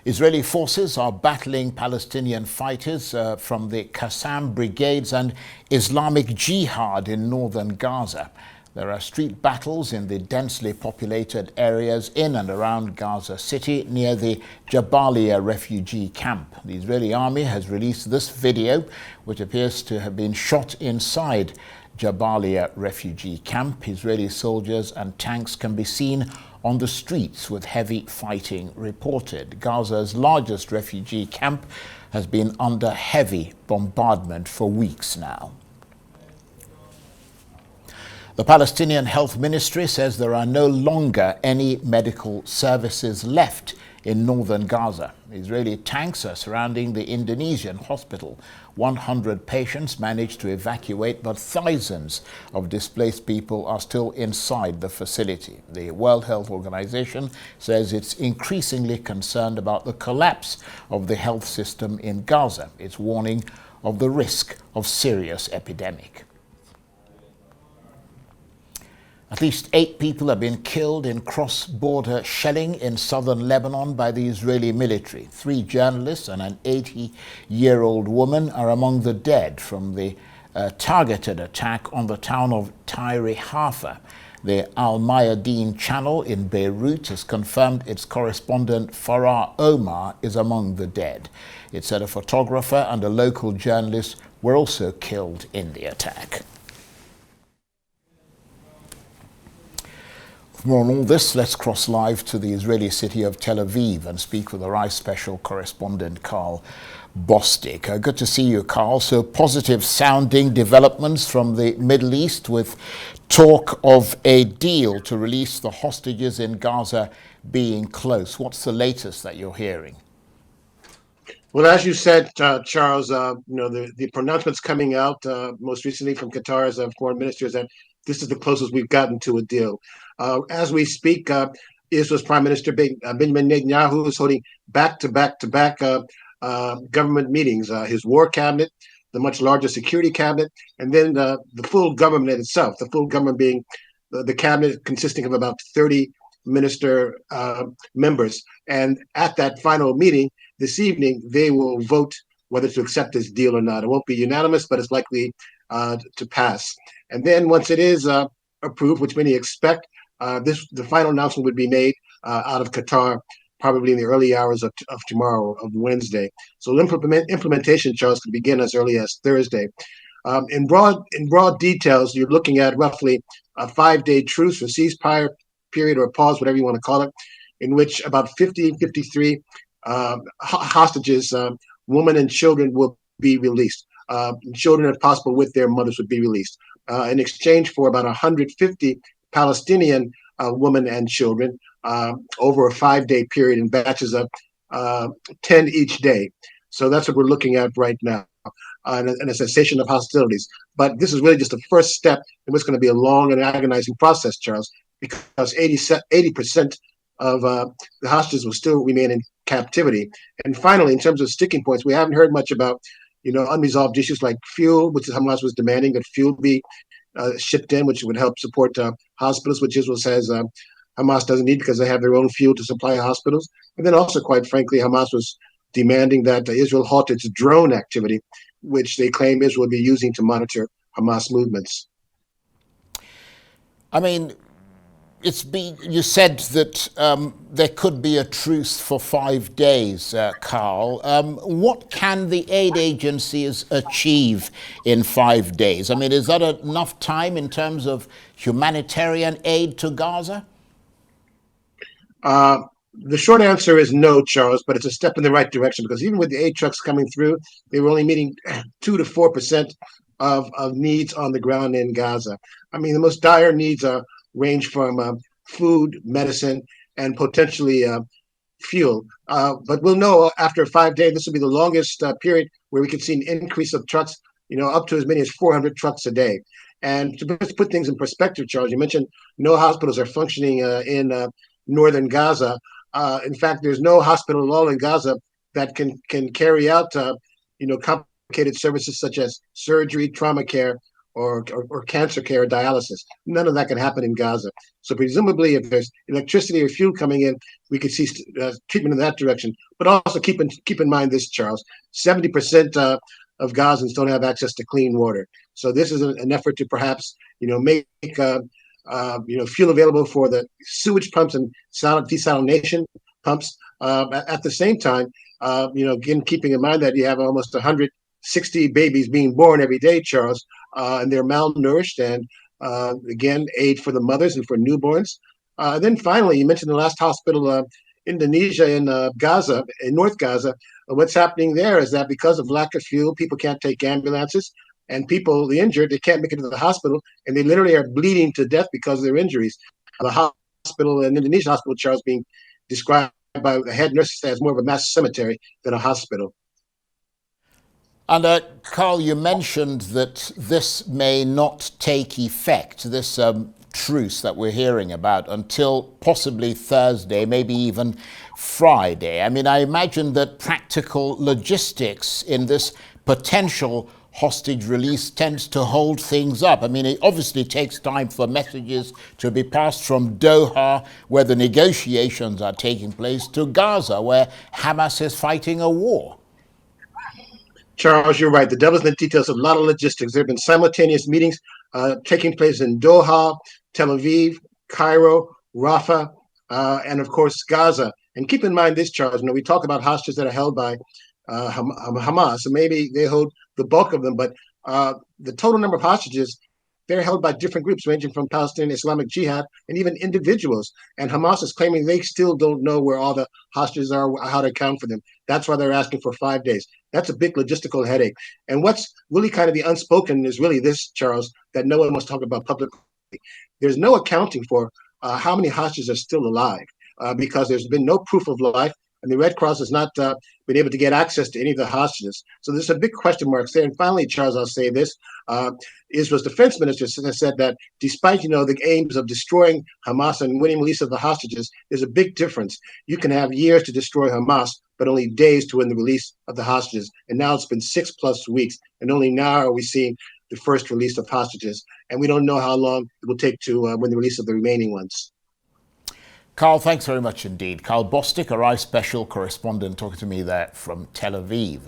Israeli forces are battling Palestinian fighters from the Qassam brigades and Islamic Jihad in northern Gaza. There are street battles in the densely populated areas in and around Gaza City near the Jabalia refugee camp. The Israeli army has released this video, which appears to have been shot inside Jabalia refugee camp. Israeli soldiers and tanks can be seen on the streets with heavy fighting reported. Gaza's largest refugee camp has been under heavy bombardment for weeks now. The Palestinian Health Ministry says there are no longer any medical services left in northern Gaza. Israeli tanks are surrounding the Indonesian hospital. 100 patients managed to evacuate, but thousands of displaced people are still inside the facility. The World Health Organization says it's increasingly concerned about the collapse of the health system in Gaza. It's warning of the risk of serious epidemic. At least 8 people have been killed in cross-border shelling in southern Lebanon by the Israeli military. 3 journalists and an 80-year-old woman are among the dead from the targeted attack on the town of Tyre Hafa. The Al Mayadeen channel in Beirut has confirmed its correspondent Farah Omar is among the dead. It said a photographer and a local journalist were also killed in the attack. For more on all this, let's cross live to the Israeli city of Tel Aviv and speak with our special correspondent, Karl Bostic. Good to see you, Karl. So positive sounding developments from the Middle East with talk of a deal to release the hostages in Gaza being close. What's the latest that you're hearing? Well, as you said, Charles, the pronouncements coming out most recently from Qatar's foreign minister is that this is the closest we've gotten to a deal. As we speak, Israel's Prime Minister Benjamin Netanyahu is holding back-to-back government meetings. His war cabinet, the much larger security cabinet, and then the full government itself. The full government being the cabinet consisting of about 30 minister members. And at that final meeting this evening, they will vote whether to accept this deal or not. It won't be unanimous, but it's likely to pass. And then once it is approved, which many expect, the final announcement would be made out of Qatar, probably in the early hours of tomorrow, of Wednesday. So implementation, Charles, could begin as early as Thursday. In broad details, you're looking at roughly a 5-day truce or ceasefire period or pause, whatever you want to call it, in which about 53 hostages, women and children, will be released. Children, if possible, with their mothers would be released in exchange for about 150 Palestinian women and children over a 5-day period in batches of 10 each day. So that's what we're looking at right now, and a cessation of hostilities. But this is really just the first step in what's going to be a long and agonizing process, Charles, because 80% of the hostages will still remain in captivity. And finally, in terms of sticking points, we haven't heard much about unresolved issues like fuel, which Hamas was demanding that fuel be shipped in, which would help support hospitals, which Israel says Hamas doesn't need because they have their own fuel to supply hospitals. And then also, quite frankly, Hamas was demanding that Israel halt its drone activity, which they claim Israel will be using to monitor Hamas movements. I mean, you said that there could be a truce for 5 days, Karl. What can the aid agencies achieve in 5 days? I mean, is that enough time in terms of humanitarian aid to Gaza? The short answer is no, Charles, but it's a step in the right direction, because even with the aid trucks coming through, they were only meeting 2 to 4% of needs on the ground in Gaza. I mean, the most dire needs range from food, medicine, and potentially fuel. But we'll know after 5 days. This will be the longest period where we can see an increase of trucks, up to as many as 400 trucks a day. And to put things in perspective, Charles, you mentioned no hospitals are functioning in northern Gaza. In fact, there's no hospital at all in Gaza that can carry out, complicated services such as surgery, trauma care, or cancer care or dialysis. None of that can happen in Gaza. So presumably, if there's electricity or fuel coming in, we could see treatment in that direction. But also keep in mind this, Charles: 70% of Gazans don't have access to clean water. So this is an effort to perhaps make fuel available for the sewage pumps and desalination pumps. At the same time, again, keeping in mind that you have almost 160 babies being born every day, Charles, and they're malnourished, and again, aid for the mothers and for newborns. Then finally, you mentioned the last hospital, Indonesia in Gaza, in North Gaza. What's happening there is that because of lack of fuel, people can't take ambulances, and people, the injured, they can't make it to the hospital, and they literally are bleeding to death because of their injuries. The hospital in Indonesia, hospital, Charles, being described by the head nurse as more of a mass cemetery than a hospital. And Karl, you mentioned that this may not take effect, this truce that we're hearing about, until possibly Thursday, maybe even Friday. I mean, I imagine that practical logistics in this potential hostage release tends to hold things up. I mean, it obviously takes time for messages to be passed from Doha, where the negotiations are taking place, to Gaza, where Hamas is fighting a war. Charles, you're right. The devil's in the details. A lot of logistics. There have been simultaneous meetings taking place in Doha, Tel Aviv, Cairo, Rafah, and of course Gaza. And keep in mind this, Charles. We talk about hostages that are held by Hamas, and maybe they hold the bulk of them, but the total number of hostages, they're held by different groups ranging from Palestinian Islamic Jihad and even individuals. And Hamas is claiming they still don't know where all the hostages are, how to account for them. That's why they're asking for 5 days. That's a big logistical headache. And what's really kind of the unspoken is really this, Charles, that no one wants to talk about publicly. There's no accounting for how many hostages are still alive because there's been no proof of life. And the Red Cross has not been able to get access to any of the hostages. So there's a big question marks there. And finally, Charles, I'll say this. Israel's defense minister has said that despite, the aims of destroying Hamas and winning release of the hostages, there's a big difference. You can have years to destroy Hamas, but only days to win the release of the hostages. And now it's been 6+ weeks. And only now are we seeing the first release of hostages. And we don't know how long it will take to win the release of the remaining ones. Karl, thanks very much indeed. Karl Bostic, our special correspondent, talking to me there from Tel Aviv.